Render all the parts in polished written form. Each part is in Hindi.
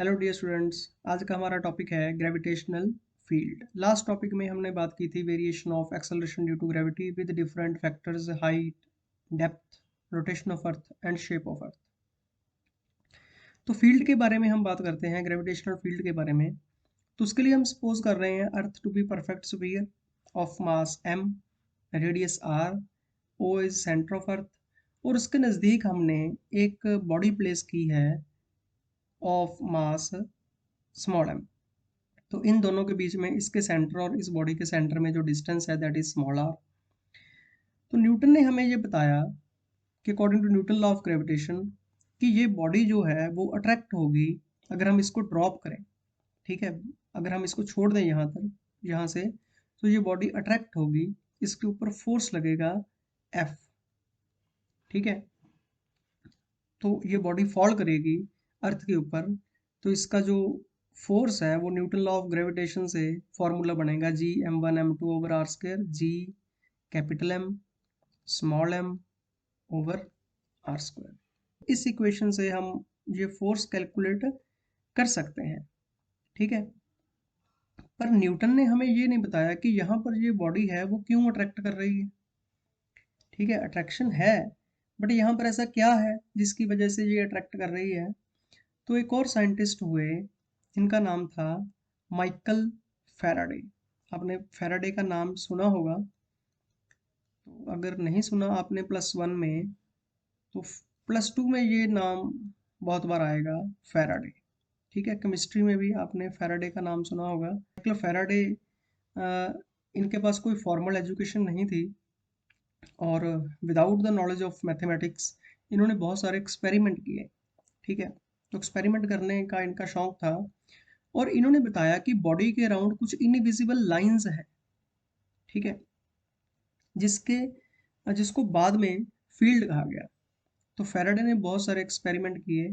हेलो डियर स्टूडेंट्स, आज का हमारा टॉपिक है ग्रेविटेशनल फील्ड। लास्ट टॉपिक में हमने बात की थी variation of acceleration due to gravity with different factors, height, depth, rotation of earth and shape of earth. तो फील्ड के बारे में हम बात करते हैं, ग्रेविटेशनल फील्ड के बारे में। तो उसके लिए हम सपोज कर रहे हैं earth to be perfect sphere of mass m, radius r, o is centre of earth, और उसके नज़दीक हमने एक बॉडी प्लेस की है ऑफ मास स्मॉल m। तो इन दोनों के बीच में, इसके सेंटर और इस बॉडी के सेंटर में जो डिस्टेंस है दैट इज स्मॉल आर। तो न्यूटन ने हमें ये बताया कि according to Newton law of gravitation कि ये बॉडी जो है वो अट्रैक्ट होगी अगर हम इसको ड्रॉप करें। ठीक है, अगर हम इसको छोड़ दें यहाँ से, तो ये बॉडी अट्रैक्ट होगी, इसके ऊपर फोर्स लगेगा F। ठीक है, तो ये बॉडी फॉल करेगी अर्थ के ऊपर, तो इसका जो फोर्स है वो न्यूटन लॉ ऑफ ग्रेविटेशन से फॉर्मूला बनेगा G m1m2/r², G capital M small m over r²। इस इक्वेशन से हम ये फोर्स कैलकुलेट कर सकते हैं। ठीक है, पर न्यूटन ने हमें ये नहीं बताया कि यहाँ पर ये बॉडी है वो क्यों अट्रैक्ट कर रही है। ठीक है, अट्रैक्शन है, बट यहाँ पर ऐसा क्या है जिसकी वजह से ये अट्रैक्ट कर रही है। तो एक और साइंटिस्ट हुए जिनका नाम था माइकल फैराडे। आपने फैराडे का नाम सुना होगा, तो अगर नहीं सुना आपने +1 में, तो +2 में ये नाम बहुत बार आएगा, फैराडे। ठीक है, केमिस्ट्री में भी आपने फैराडे का नाम सुना होगा। माइकल फैराडे, इनके पास कोई फॉर्मल एजुकेशन नहीं थी, और without the knowledge of mathematics इन्होंने बहुत सारे एक्सपेरिमेंट किए। ठीक है, तो एक्सपेरिमेंट करने का इनका शौक था, और इन्होंने बताया कि बॉडी के अराउंड कुछ इनविजिबल लाइंस हैं। ठीक है, जिसके जिसको बाद में फील्ड कहा गया। तो फैराडे ने बहुत सारे एक्सपेरिमेंट किए।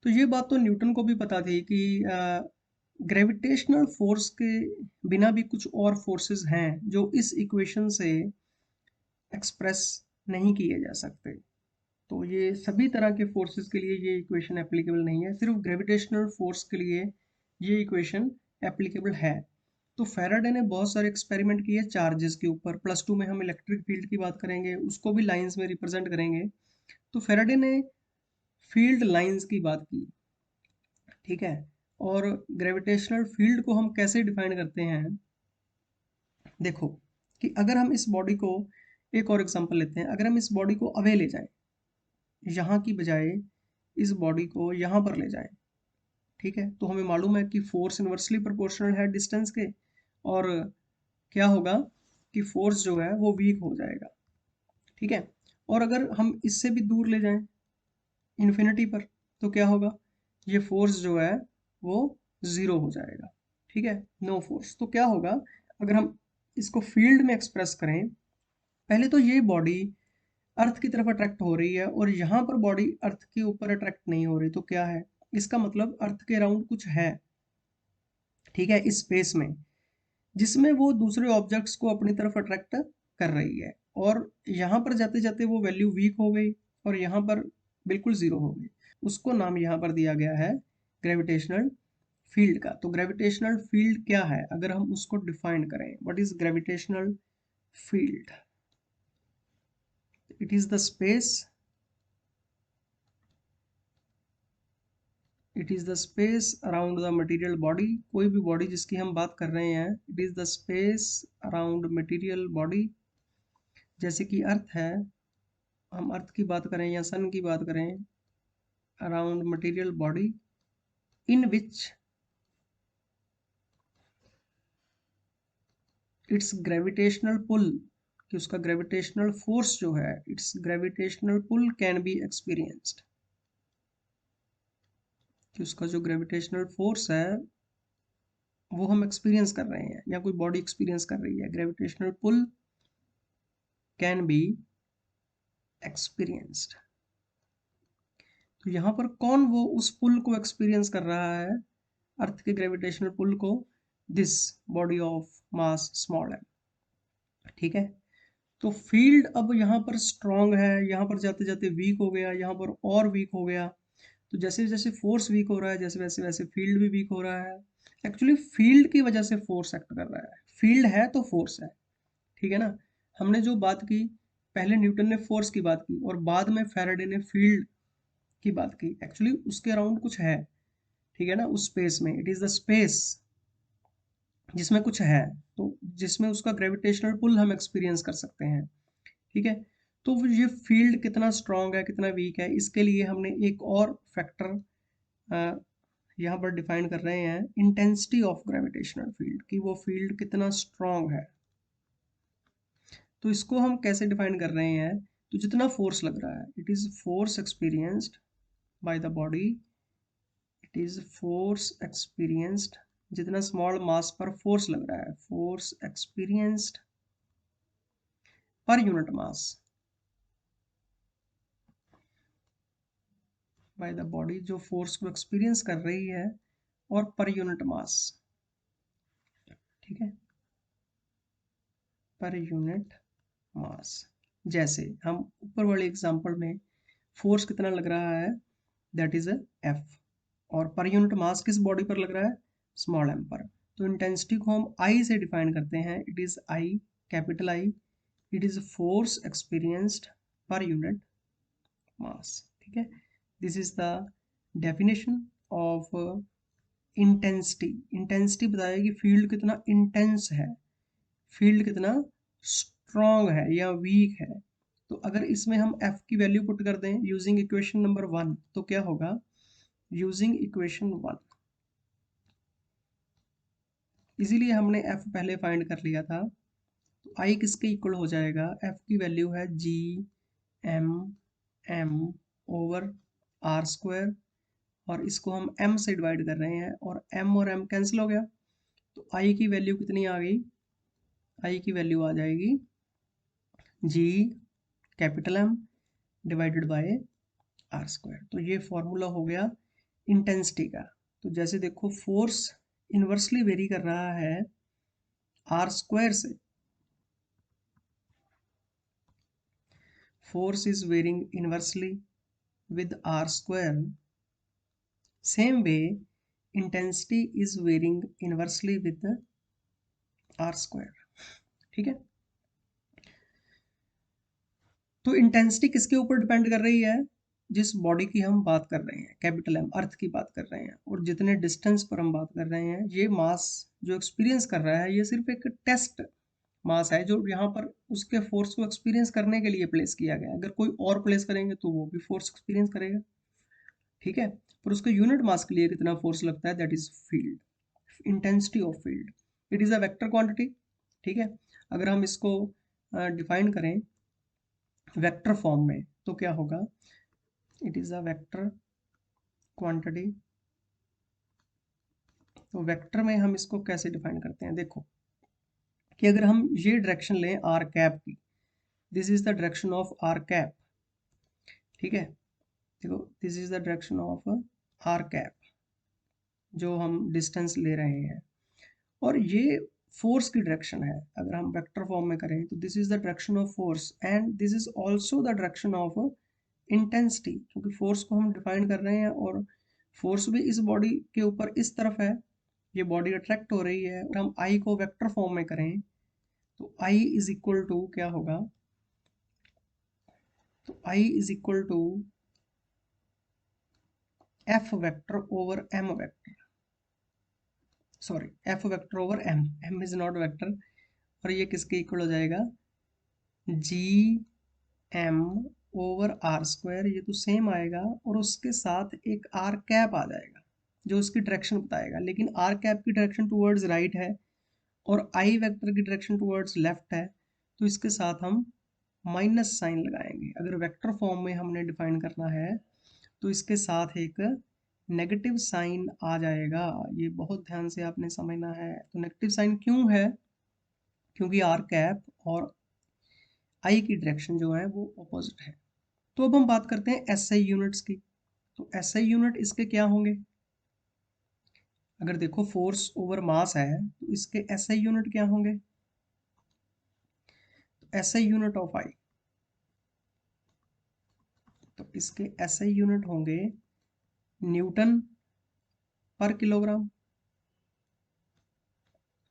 तो ये बात तो न्यूटन को भी पता थी कि ग्रेविटेशनल फोर्स के बिना भी कुछ और फोर्सेस हैं जो इस इक्वेशन से एक्सप्रेस नहीं किए जा सकते। तो ये सभी तरह के फोर्सेस के लिए ये इक्वेशन एप्लीकेबल नहीं है, सिर्फ ग्रेविटेशनल फोर्स के लिए ये इक्वेशन एप्लीकेबल है। तो फैराडे ने बहुत सारे एक्सपेरिमेंट किए चार्जेस के ऊपर। +2 में हम इलेक्ट्रिक फील्ड की बात करेंगे, उसको भी लाइंस में रिप्रेजेंट करेंगे। तो फैराडे ने फील्ड लाइंस की बात की। ठीक है, और ग्रेविटेशनल फील्ड को हम कैसे डिफाइन करते हैं, देखो कि अगर हम इस बॉडी को, एक और एग्जांपल लेते हैं, अगर हम इस बॉडी को अवे ले जाएं, यहाँ की बजाय इस बॉडी को यहाँ पर ले जाएं, ठीक है, तो हमें मालूम है कि फोर्स इनवर्सली प्रोपोर्शनल है डिस्टेंस के, और क्या होगा कि फोर्स जो है वो वीक हो जाएगा। ठीक है, और अगर हम इससे भी दूर ले जाएं इन्फिनिटी पर, तो क्या होगा, ये फोर्स जो है वो ज़ीरो हो जाएगा। ठीक है, नो फोर्स। तो क्या होगा, अगर हम इसको फील्ड में एक्सप्रेस करें, पहले तो ये बॉडी अर्थ की तरफ अट्रैक्ट हो रही है, और यहाँ पर बॉडी अर्थ के ऊपर अट्रैक्ट नहीं हो रही, तो क्या है, इसका मतलब अर्थ के अराउंड कुछ है। ठीक है, इस स्पेस में जिसमें वो दूसरे ऑब्जेक्ट्स को अपनी तरफ अट्रैक्ट कर रही है, और यहाँ पर जाते जाते वो वैल्यू वीक हो गई और यहाँ पर बिल्कुल ज़ीरो हो गई। उसको नाम यहाँ पर दिया गया है ग्रेविटेशनल फील्ड का। तो ग्रेविटेशनल फील्ड क्या है, अगर हम उसको डिफाइन करें, what is gravitational field? It is the space, it is the space around the material body. कोई भी बॉडी जिसकी हम बात कर रहे हैं, it is the space around material body. जैसे कि अर्थ है, हम अर्थ की बात करें या सन की बात करें, around material body in which its gravitational pull, कि उसका ग्रेविटेशनल फोर्स जो है, its gravitational pull can be experienced, कि उसका जो ग्रेविटेशनल फोर्स है वो हम एक्सपीरियंस कर रहे हैं या कोई बॉडी एक्सपीरियंस कर रही है। Gravitational pull can be experienced. तो यहाँ पर कौन वो उस पुल को एक्सपीरियंस कर रहा है, अर्थ के ग्रेविटेशनल पुल को, this body of mass small m। ठीक है, तो फील्ड अब यहाँ पर स्ट्रांग है, यहाँ पर जाते जाते वीक हो गया, यहाँ पर और वीक हो गया। तो जैसे जैसे फोर्स वीक हो रहा है, जैसे वैसे वैसे फील्ड भी वीक हो रहा है। एक्चुअली फील्ड की वजह से फोर्स एक्ट कर रहा है, फील्ड है तो फोर्स है, ठीक है ना। हमने जो बात की, पहले न्यूटन ने फोर्स की बात की और बाद में फैराडे ने फील्ड की बात की। एक्चुअली उसके अराउंड कुछ है, ठीक है ना, उस स्पेस में, इट इज द स्पेस जिसमें कुछ है, तो जिसमें उसका ग्रेविटेशनल पुल हम एक्सपीरियंस कर सकते हैं, ठीक है। तो ये फील्ड कितना स्ट्रांग है कितना वीक है, इसके लिए हमने एक और फैक्टर यहाँ पर डिफाइन कर रहे हैं, इंटेंसिटी ऑफ ग्रेविटेशनल फील्ड, कि वो फील्ड कितना स्ट्रांग है। तो इसको हम कैसे डिफाइन कर रहे हैं, तो जितना फोर्स लग रहा है, it is force experienced bye the body, it is force experienced, जितना स्मॉल मास पर फोर्स लग रहा है, force experienced per unit mass by the body, जो फोर्स को एक्सपीरियंस कर रही है, और पर यूनिट मास, ठीक है, पर यूनिट मास। जैसे हम ऊपर वाले एग्जांपल में फोर्स कितना लग रहा है, दैट इज एफ, और पर यूनिट मास किस बॉडी पर लग रहा है, स्मॉल एम पर। तो इंटेंसिटी को हम आई से डिफाइन करते हैं, it is I, capital I, it is force experienced per unit mass, ठीक है। This is the definition of intensity. Intensity बताएगी फील्ड कितना इंटेंस है, फील्ड कितना स्ट्रॉन्ग है या वीक है। तो अगर इसमें हम f की वैल्यू पुट कर दें यूजिंग इक्वेशन नंबर 1, तो क्या होगा, यूजिंग इक्वेशन 1, इसीलिए हमने f पहले फाइंड कर लिया था। तो i किसके इक्वल हो जाएगा, f की वैल्यू है G M M over R square, और इसको हम m से डिवाइड कर रहे हैं, और m और m कैंसिल हो गया। तो i की वैल्यू कितनी आ गई, i की वैल्यू आ जाएगी G capital M divided by R square. तो ये फॉर्मूला हो गया इंटेंसिटी का। तो जैसे देखो फोर्स इनवर्सली वेरी कर रहा है आर स्क्वायर से, force is varying inversely with r square, same way intensity is varying inversely with the r square, ठीक है। तो इंटेंसिटी किसके ऊपर डिपेंड कर रही है, जिस बॉडी की हम बात कर रहे हैं, कैपिटल एम, अर्थ की बात कर रहे हैं, और जितने डिस्टेंस पर हम बात कर रहे हैं, ये मास जो एक्सपीरियंस कर रहा है, ये सिर्फ एक टेस्ट मास है, जो यहाँ पर उसके फोर्स को एक्सपीरियंस करने के लिए प्लेस किया गया है। अगर कोई और प्लेस करेंगे तो वो भी फोर्स एक्सपीरियंस करेगा, ठीक है। पर उसके यूनिट मास के लिए कितना फोर्स लगता है, that is field, intensity of field, it is a vector quantity, ठीक है। अगर हम इसको डिफाइन करें वेक्टर फॉर्म में, तो क्या होगा, it is a vector quantity. तो वेक्टर में हम इसको कैसे डिफाइन करते हैं, देखो कि अगर हम ये डायरेक्शन लें आर कैप की, this is the direction of R cap, ठीक है। देखो this is the direction of R cap, जो हम डिस्टेंस ले रहे हैं, और ये फोर्स की डायरेक्शन है। अगर हम वेक्टर फॉर्म में करें तो this is the direction of force, and this is also the direction of intensity, क्योंकि फोर्स को हम डिफाइन कर रहे हैं, और फोर्स भी इस बॉडी के ऊपर इस तरफ है, ये बॉडी अट्रैक्ट हो रही है। और हम आई को वेक्टर फॉर्म में करें तो आई इज इक्वल टू क्या होगा, तो I is equal to F vector over M vector, sorry F vector over M, M is not vector, और ये किसके इक्वल हो जाएगा, G M over R square, ये तो सेम आएगा, और उसके साथ एक आर कैप आ जाएगा जो उसकी डायरेक्शन बताएगा। लेकिन आर कैप की डायरेक्शन टूवर्ड्स राइट है, और आई वेक्टर की डायरेक्शन टूवर्ड्स लेफ्ट है, तो इसके साथ हम माइनस साइन लगाएंगे। अगर वेक्टर फॉर्म में हमने डिफाइन करना है तो इसके साथ एक नेगेटिव साइन आ जाएगा, ये बहुत ध्यान से आपने समझना है। तो नेगेटिव साइन क्यों है, क्योंकि आर कैप और आई की डायरेक्शन जो है वो अपोजिट है। तो अब हम बात करते हैं एसआई यूनिट्स की। तो एसआई यूनिट इसके क्या होंगे, अगर देखो फोर्स ओवर मास है तो इसके एसआई यूनिट क्या होंगे, तो एसआई यूनिट ऑफ आई, तो इसके एसआई यूनिट होंगे न्यूटन पर किलोग्राम,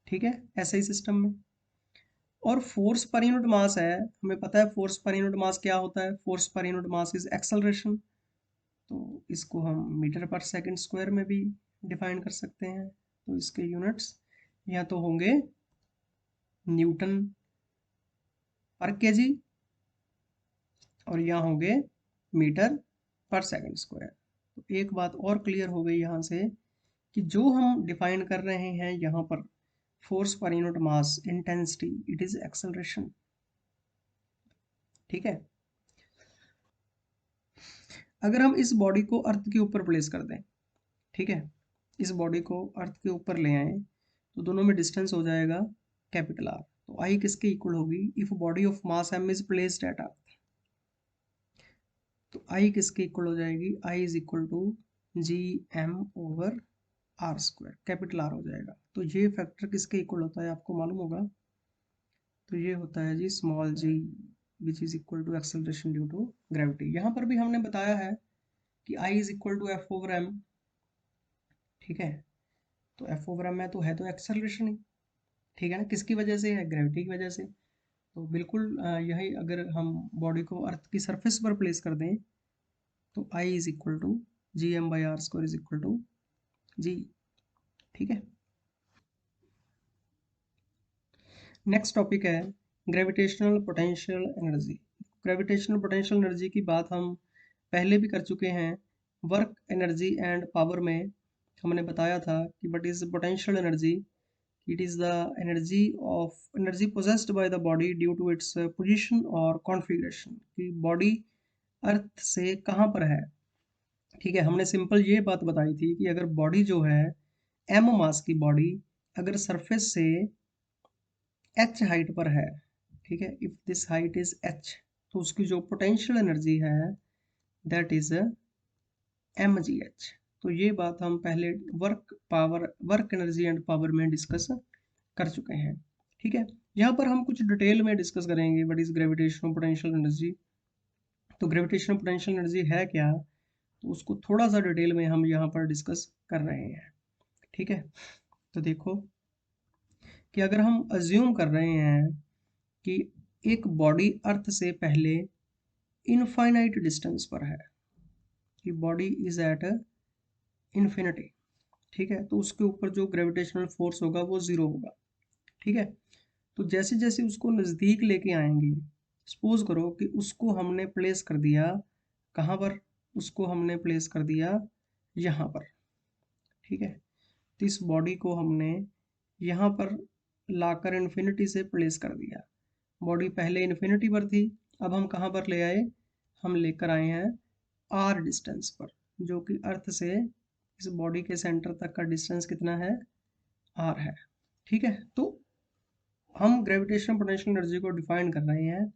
ठीक है, ऐसे ही सिस्टम में। और फोर्स पर यूनिट मास है, हमें पता है फोर्स पर यूनिट मास क्या होता है, force per unit mass is acceleration. तो इसको हम मीटर पर सेकंड स्क्वायर में भी डिफाइन कर सकते हैं। तो इसके यूनिट्स या तो होंगे न्यूटन पर केजी और यहाँ होंगे मीटर पर सेकंड स्क्वायर। तो एक बात और क्लियर हो गई यहाँ से कि जो हम डिफाइन कर रहे हैं यहाँ पर force per unit mass intensity, it is acceleration, ठीक है। अगर हम इस बॉडी को अर्थ के ऊपर प्लेस कर दें, ठीक है, इस बॉडी को अर्थ के ऊपर ले आए तो दोनों में डिस्टेंस हो जाएगा कैपिटल आर। तो आई किसके इक्वल होगी, if body of mass M is placed at earth, तो आई किसके इक्वल हो जाएगी, I is equal to G M over R square, capital R हो जाएगा। तो ये फैक्टर किसके इक्वल होता है आपको मालूम होगा, तो ये होता है G small G, which is equal to acceleration due to gravity. यहाँ पर भी हमने बताया है कि I is equal to F over M, ठीक है। तो एफ ओवर एम है तो एक्सेलरेशन ही, ठीक है ना, किसकी वजह से है, ग्रेविटी की वजह से। तो बिल्कुल यही अगर हम बॉडी को अर्थ की सरफेस पर प्लेस कर दें तो I is equal to G M by R square is equal to G, ठीक है। नेक्स्ट टॉपिक है gravitational potential energy. Gravitational potential energy की बात हम पहले भी कर चुके हैं। वर्क एनर्जी एंड पावर में हमने बताया था कि what is potential energy, it is the energy possessed by the body due to its position और कॉन्फ़िगरेशन, कि बॉडी अर्थ से कहाँ पर है, ठीक है। हमने सिंपल ये बात बताई थी कि अगर बॉडी जो है एम मास की बॉडी अगर सरफेस से एच हाइट पर है, ठीक है, if this height is H, तो उसकी जो पोटेंशियल एनर्जी है that is M G H. तो ये बात हम पहले वर्क एनर्जी एंड पावर में डिस्कस कर चुके हैं, ठीक है। यहाँ पर हम कुछ डिटेल में डिस्कस करेंगे what is gravitational potential energy. तो ग्रेविटेशनल पोटेंशियल एनर्जी है क्या, तो उसको थोड़ा सा डिटेल में हम यहाँ पर डिस्कस कर रहे हैं, ठीक है। तो देखो कि अगर हम अज्यूम कर रहे हैं कि एक बॉडी अर्थ से पहले इनफाइनाइट डिस्टेंस पर है, कि बॉडी इज एट इन्फिनिटी, ठीक है, तो उसके ऊपर जो ग्रेविटेशनल फोर्स होगा वो जीरो होगा, ठीक है। तो जैसे जैसे उसको नज़दीक लेके आएंगे, सपोज करो कि उसको हमने प्लेस कर दिया कहाँ पर, उसको हमने प्लेस कर दिया यहाँ पर, ठीक है। तो इस बॉडी को हमने यहाँ पर लाकर इन्फिनिटी से प्लेस कर दिया। बॉडी पहले इन्फिनिटी पर थी, अब हम कहाँ पर ले आए, हम लेकर आए हैं आर डिस्टेंस पर, जो कि अर्थ से इस बॉडी के सेंटर तक का डिस्टेंस कितना है, आर है, ठीक है। तो हम ग्रेविटेशनल पोटेंशियल एनर्जी को डिफाइन कर रहे हैं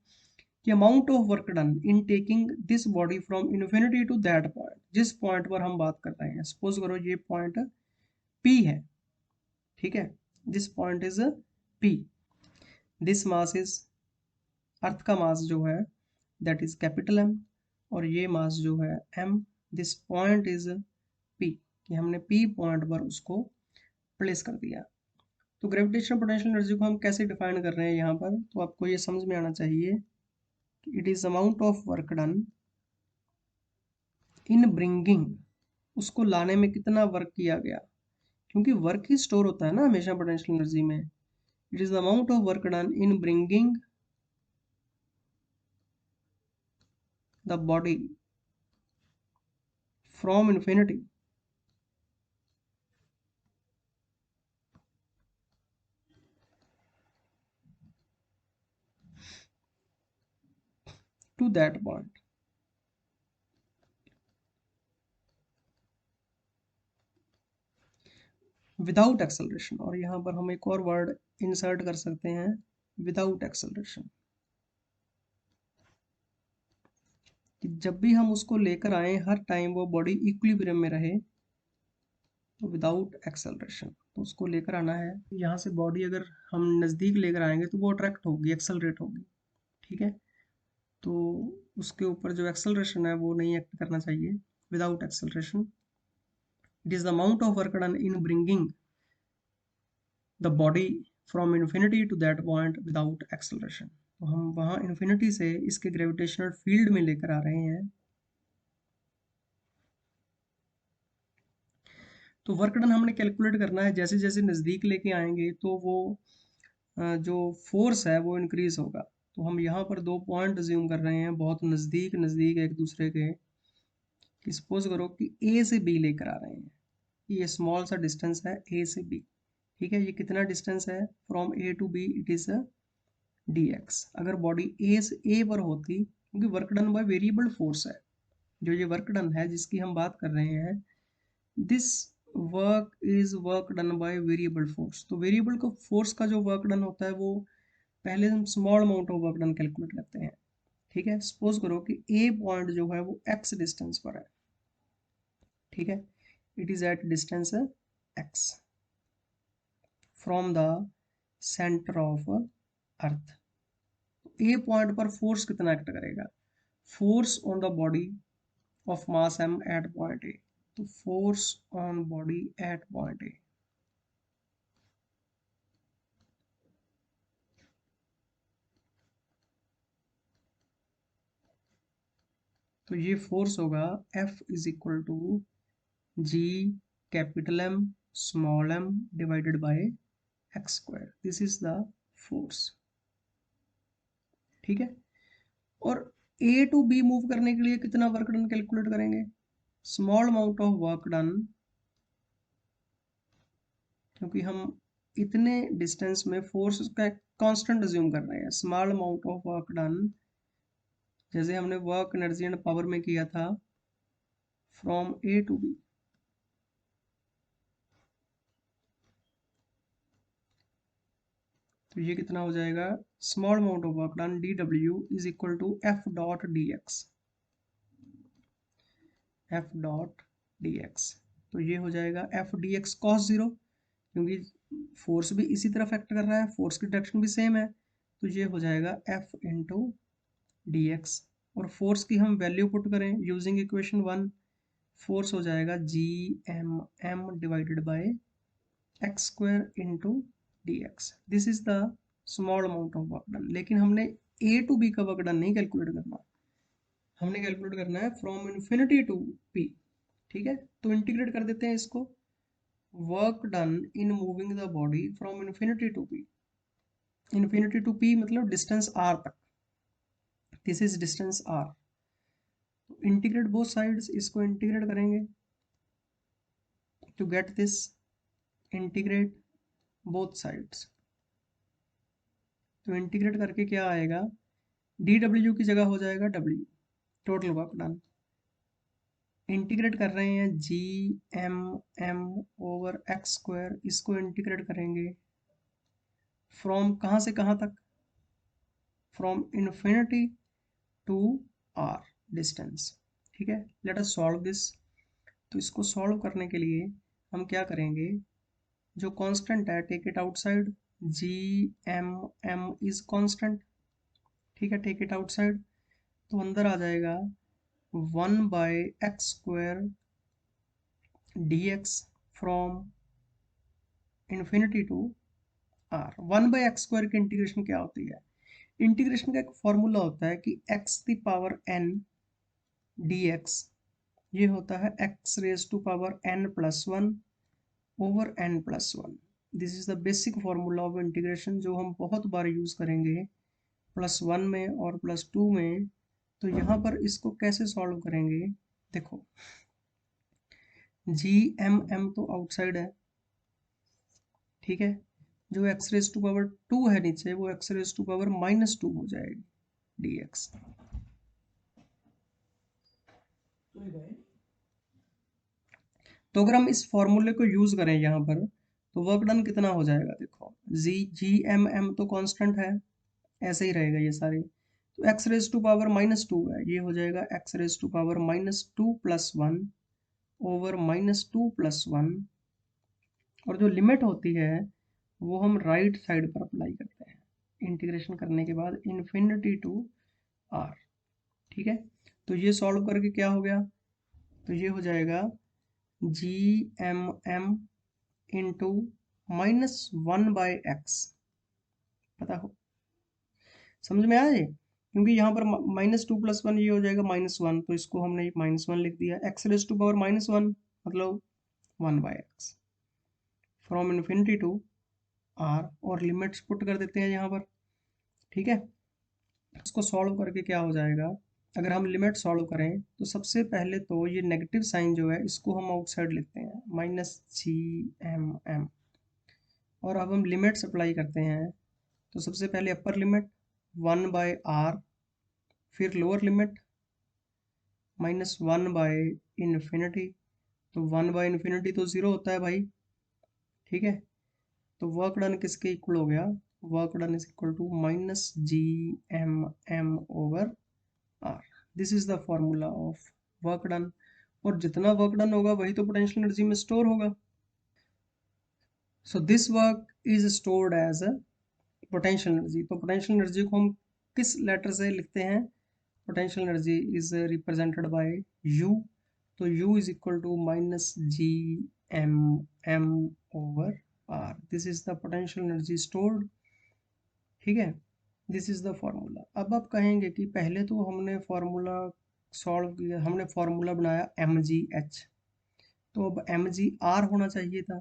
कि amount of work done in taking this body from infinity to that point, जिस पॉइंट पर हम बात कर रहे हैं, सपोज करो ये पॉइंट पी है, ठीक है, this point is P, this mass is, earth का मास जो है दैट इज कैपिटल एम, और ये मास जो है M, this point is P, कि हमने पी पॉइंट पर उसको प्लेस कर दिया। तो ग्रेविटेशनल पोटेंशियल एनर्जी को हम कैसे डिफाइन कर रहे हैं यहाँ पर, तो आपको ये समझ में आना चाहिए कि it is amount of work done in bringing, उसको लाने में कितना वर्क किया गया, क्योंकि वर्क ही स्टोर होता है ना हमेशा पोटेंशियल एनर्जी में। It is the amount of work done in bringing the body from infinity to that point, without acceleration. और यहाँ पर हम एक और वर्ड इंसर्ट कर सकते हैं, विदाउट एक्सेलरेशन, कि जब भी हम उसको लेकर आए हर टाइम वो बॉडी इक्विलिब्रियम में रहे, तो विदाउट एक्सेलरेशन। तो उसको लेकर आना है, यहाँ से बॉडी अगर हम नज़दीक लेकर आएंगे तो वो अट्रैक्ट होगी, एक्सेलरेट होगी, ठीक है। तो उसके ऊपर जो एक्सेलरेशन है वो नहीं एक्ट करना चाहिए, without acceleration. It is the amount of work done in bringing the body from infinity to that point without acceleration. तो हम वहाँ इन्फिनिटी से इसके ग्रेविटेशनल फील्ड में लेकर आ रहे हैं। तो वर्क डन हमने कैलकुलेट करना है, जैसे जैसे नज़दीक लेके आएंगे तो वो जो फोर्स है वो इंक्रीज होगा। तो हम यहाँ पर दो पॉइंट ज्यूम कर रहे हैं बहुत नज़दीक नज़दीक एक दूसरे के, कि सपोज करो कि ए से बी लेकर आ रहे हैं, ये स्मॉल सा डिस्टेंस है ए से बी, ठीक है। ये कितना डिस्टेंस है from A to B, it is D X. अगर बॉडी ए से ए पर होती, क्योंकि work done by variable force है, जो ये वर्क डन है जिसकी हम बात कर रहे हैं, this work is work done by variable force. तो वेरिएबल को फोर्स का जो वर्क डन होता है वो पहले हम small amount of work done calculate करते हैं, ठीक है। सपोज करो कि ए पॉइंट जो है वो एक्स डिस्टेंस पर है, ठीक है। It is at distance X from the centre of earth. A point पर फोर्स कितना एक्ट करेगा, force on the body of mass M at point A. तो force on body at point A, तो ये फोर्स होगा F is equal to G capital M small M divided by X square. This is the force, ठीक है। और ए टू बी मूव करने के लिए कितना वर्क डन कैलकुलेट करेंगे, small amount of work done, क्योंकि हम इतने डिस्टेंस में फोर्स का कांस्टेंट अज्यूम कर रहे हैं। Small amount of work done, जैसे हमने वर्क एनर्जी एंड पावर में किया था, फ्रॉम ए टू बी। तो ये कितना हो जाएगा, small amount of work done D W is equal to F dot D X, F dot D X. तो ये हो जाएगा F D X cos zero, क्योंकि फोर्स भी इसी तरफ एक्ट कर रहा है, फोर्स की डायरेक्शन भी सेम है। तो ये हो जाएगा एफ इंटू डी एक्स। और फोर्स की हम वैल्यू पुट करें यूजिंग इक्वेशन 1, फोर्स हो जाएगा G M M divided by X square into D X. This is the small amount of work done. लेकिन हमने ए टू बी का वर्क डन नहीं कैलकुलेट करना, हमने कैलकुलेट करना है फ्रॉम इन्फिनिटी टू पी, ठीक है। तो इंटीग्रेट कर देते हैं इसको, work done in moving the body from infinity to P. Infinity to P मतलब डिस्टेंस आर तक, दिस इज डिस्टेंस आर। तो इंटीग्रेट बोथ साइड्स, इसको इंटीग्रेट करेंगे to get this, integrate both sides. तो इंटीग्रेट करके क्या आएगा, डी डब्ल्यू की जगह हो जाएगा W, total work done. Integrate कर रहे हैं G M M over X square, इसको इंटीग्रेट करेंगे फ्रॉम कहाँ से कहाँ तक, from infinity to R distance, ठीक है। Let us solve this. तो इसको सॉल्व करने के लिए हम क्या करेंगे, जो कांस्टेंट है take it outside, G M M is constant, ठीक है। टेक इट आउटसाइड, तो अंदर आ जाएगा 1 by X square D X from infinity to R. 1 by X square की इंटीग्रेशन क्या होती है, इंटीग्रेशन का एक फॉर्मूला होता है कि X the power N D X, ये होता है X raise to power N plus one over N plus one. This is the basic formula of integration, जो हम बहुत बार यूज करेंगे प्लस वन में और प्लस टू में। तो यहाँ पर इसको कैसे सॉल्व करेंगे, देखो जी एम एम तो आउटसाइड है, ठीक है। जो X raise to power two है नीचे, वो X raise to power minus two हो जाएगी डी एक्स। तो अगर हम इस फॉर्मूले को यूज करें यहाँ पर, तो वर्क डन कितना हो जाएगा, देखो जी एम एम तो कांस्टेंट है, ऐसे ही रहेगा ये सारे। तो X raise to power minus two है, ये हो जाएगा X raise to power minus two plus one over minus two plus one. और जो लिमिट होती है वो हम राइट साइड पर अप्लाई करते हैं इंटीग्रेशन करने के बाद, इन्फिनिटी टू आर, ठीक है। तो ये सॉल्व करके क्या हो गया, तो ये हो जाएगा GMM इंटू -1/x, पता हो, समझ में आया ये? क्योंकि यहाँ पर -2 + 1 ये हो जाएगा -1, तो इसको हमने -1 लिख दिया। x⁻⁻1 मतलब 1/x from infinity to r, और लिमिट्स पुट कर देते हैं यहाँ पर, ठीक है। इसको सॉल्व करके क्या हो जाएगा, अगर हम लिमिट सॉल्व करें तो सबसे पहले तो ये नेगेटिव साइन जो है इसको हम आउटसाइड लिखते हैं, -GMM, और अब हम लिमिट्स अप्लाई करते हैं। तो सबसे पहले अपर लिमिट 1/r, फिर लोअर लिमिट -1/∞, तो 1/∞ तो 0 होता है भाई, ठीक है। तो वर्क डन किसके इक्वल हो गया, work done is equal to -GMM/r। This is the formula of work done, और जितना वर्क डन होगा वही तो पोटेंशियल एनर्जी में स्टोर होगा। So this work is stored as a potential energy. तो पोटेंशियल एनर्जी को हम किस लेटर से लिखते हैं, potential energy is represented by U, तो U is equal to -GMM/r। This is the potential energy stored, ठीक है। This is the formula. अब आप कहेंगे कि पहले तो हमने फॉर्मूला सॉल्व किया, हमने फॉर्मूला बनाया mgh, तो अब mgr होना चाहिए था,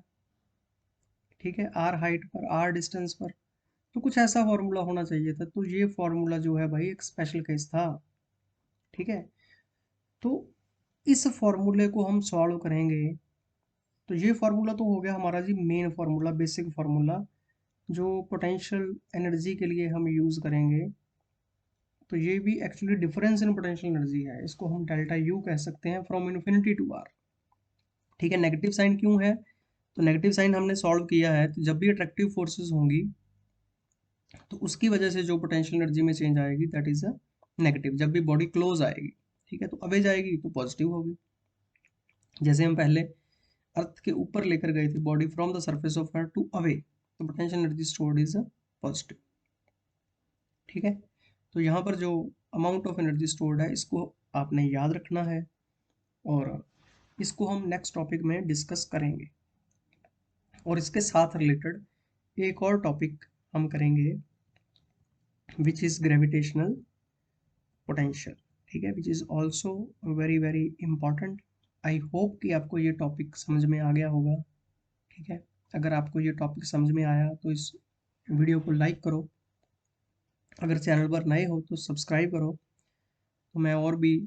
ठीक है, r हाइट पर, r डिस्टेंस पर, तो कुछ ऐसा फॉर्मूला होना चाहिए था। तो ये फॉर्मूला जो है भाई एक स्पेशल केस था, ठीक है। तो इस फॉर्मूले को हम सॉल्व करेंगे, तो ये फॉर्मूला तो हो गया हमारा जी मेन फॉर्मूला, बेसिक फॉर्मूला, जो पोटेंशियल एनर्जी के लिए हम यूज़ करेंगे। तो ये भी actually difference in potential energy है, इसको हम डेल्टा यू कह सकते हैं फ्रॉम इन्फिनिटी टू आर, ठीक है। नेगेटिव साइन क्यों है, तो नेगेटिव साइन हमने सॉल्व किया है, तो जब भी अट्रैक्टिव फोर्सेस होंगी तो उसकी वजह से जो पोटेंशियल एनर्जी में चेंज आएगी दैट इज अ नेगेटिव। जब भी बॉडी क्लोज आएगी, ठीक है, तो अवे जाएगी तो पॉजिटिव होगी। जैसे हम पहले अर्थ के ऊपर लेकर गए थे body from the surface of earth to away, तो potential energy stored is positive, ठीक है। तो यहाँ पर जो अमाउंट ऑफ एनर्जी स्टोर्ड है इसको आपने याद रखना है, और इसको हम नेक्स्ट टॉपिक में डिस्कस करेंगे। और इसके साथ रिलेटेड एक और टॉपिक हम करेंगे विच इज़ ग्रेविटेशनल पोटेंशियल, ठीक है, which is also very very important. I hope कि आपको ये टॉपिक समझ में आ गया होगा, ठीक है। अगर आपको ये टॉपिक समझ में आया तो इस वीडियो को लाइक करो, अगर चैनल पर नए हो तो सब्सक्राइब करो, तो मैं और भी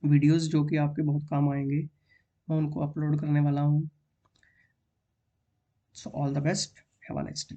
वीडियोस जो कि आपके बहुत काम आएंगे मैं उनको अपलोड करने वाला हूँ। So all the best, have a nice day.